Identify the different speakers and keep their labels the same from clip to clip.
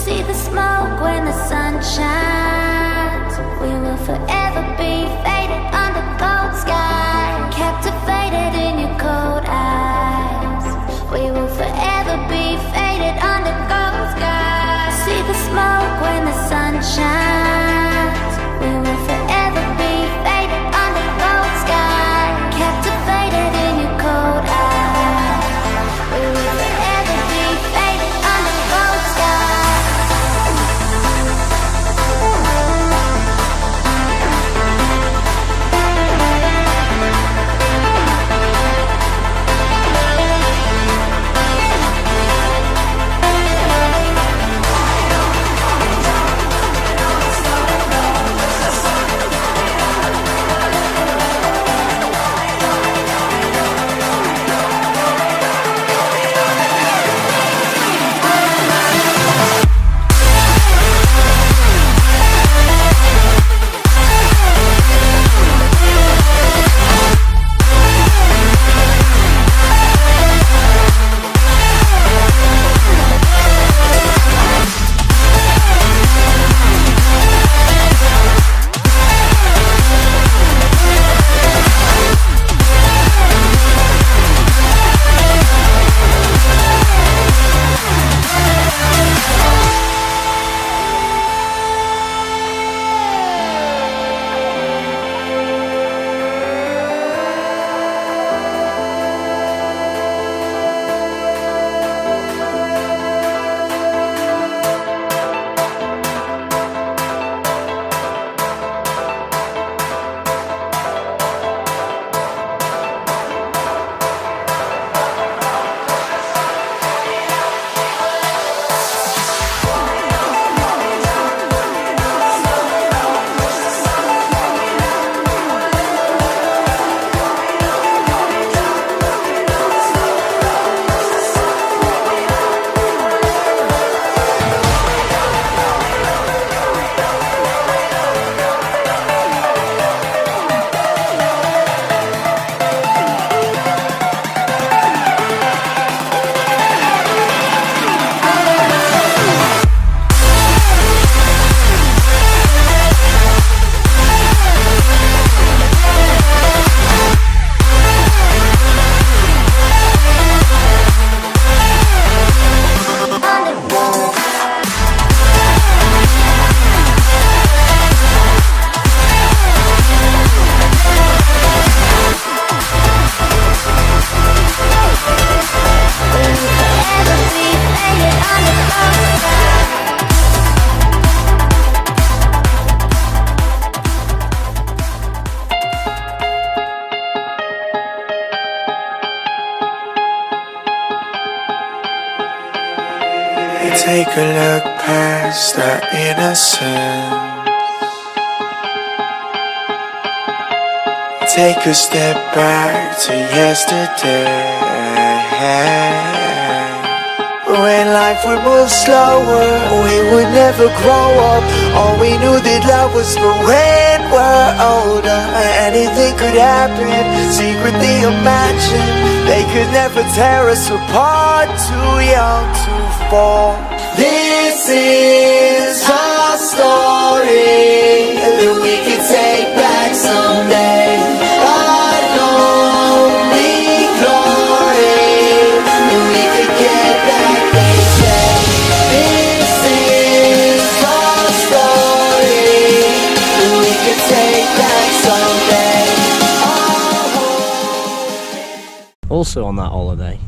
Speaker 1: See the smoke when the sun shines. We will forever be faded under cold sky, captivated in your cold eyes. We will forever be faded under cold sky. See the smoke when the sun shines. We will forever be faded under cold sky, captivated in your cold eyes. We will forever be faded under cold sky.
Speaker 2: Take a look past our innocence. Take a step back to yesterday, when life would move slower, we would never grow up. All we knew that love was for when we're older. Anything could happen, secretly imagine. They could never tear us apart, too young to fall. This is our story that we can take back someday. Our lonely glory that we could get back, they say. This is our story that we can take back someday.
Speaker 3: Also on that holiday,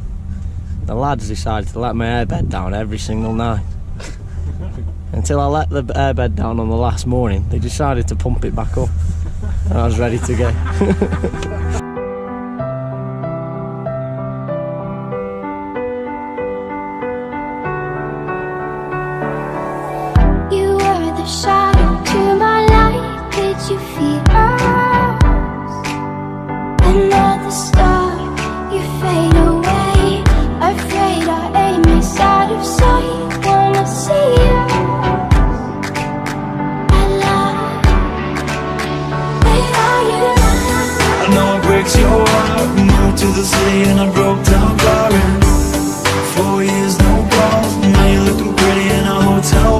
Speaker 3: the lads decided to let my airbed down every single night. Until I let the airbed down on the last morning, they decided to pump it back up, and I was ready to go.
Speaker 1: You were the shadow to my light. Did you feel us? Another star, you fade away. Afraid our aim is out of sight. Wanna see you alive. Where are you now?
Speaker 4: I know it breaks your heart. We moved to the city and I broke down crying. 4 years, no calls. Now you're looking pretty in a hotel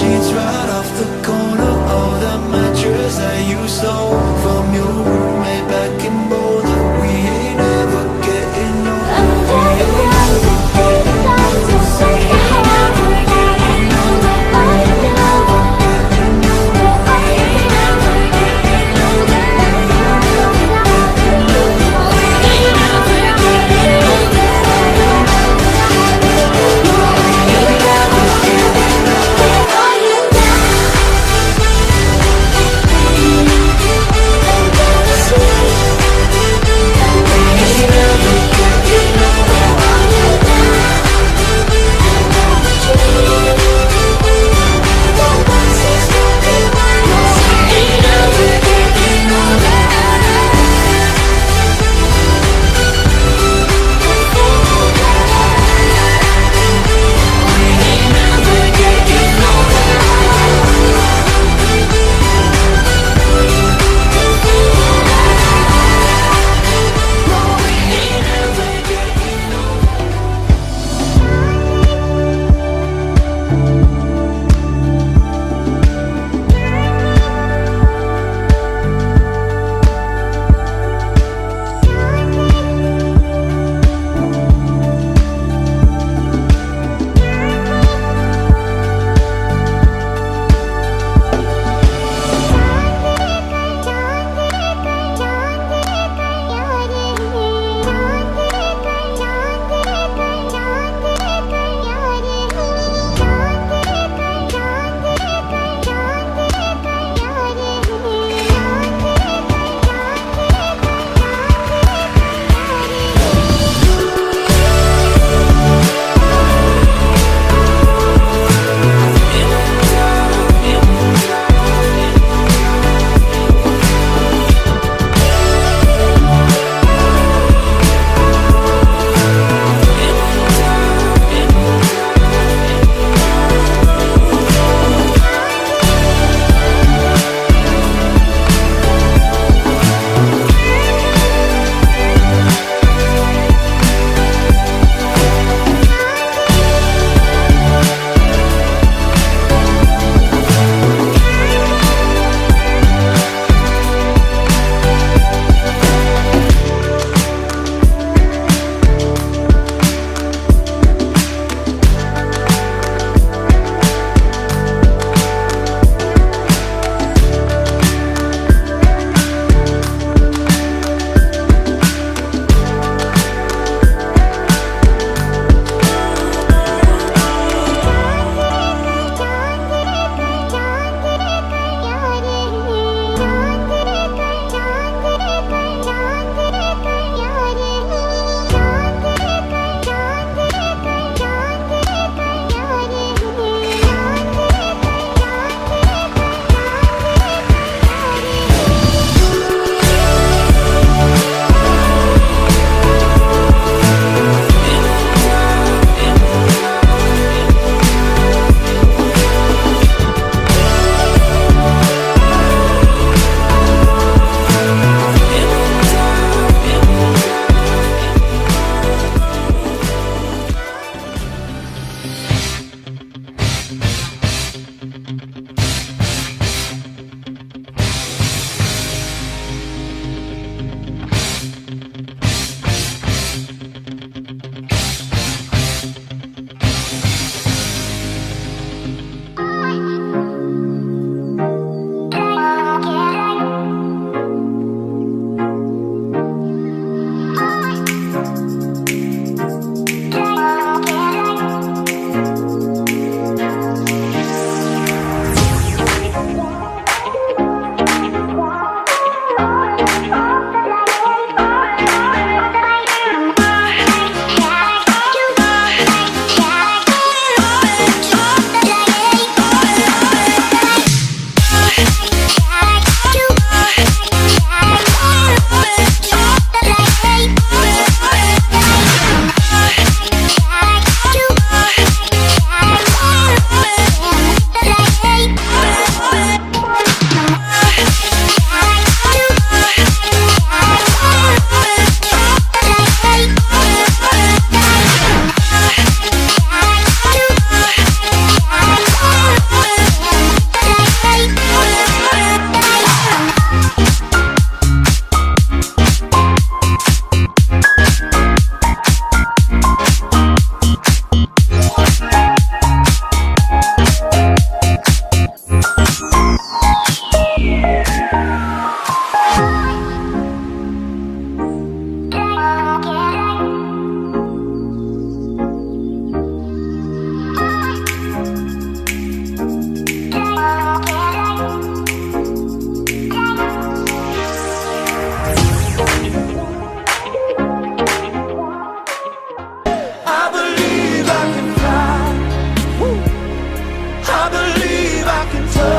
Speaker 4: sheets right off the corner of that mattress that you stole from your roommate back in Boulder. We ain't ever getting older.
Speaker 2: can touch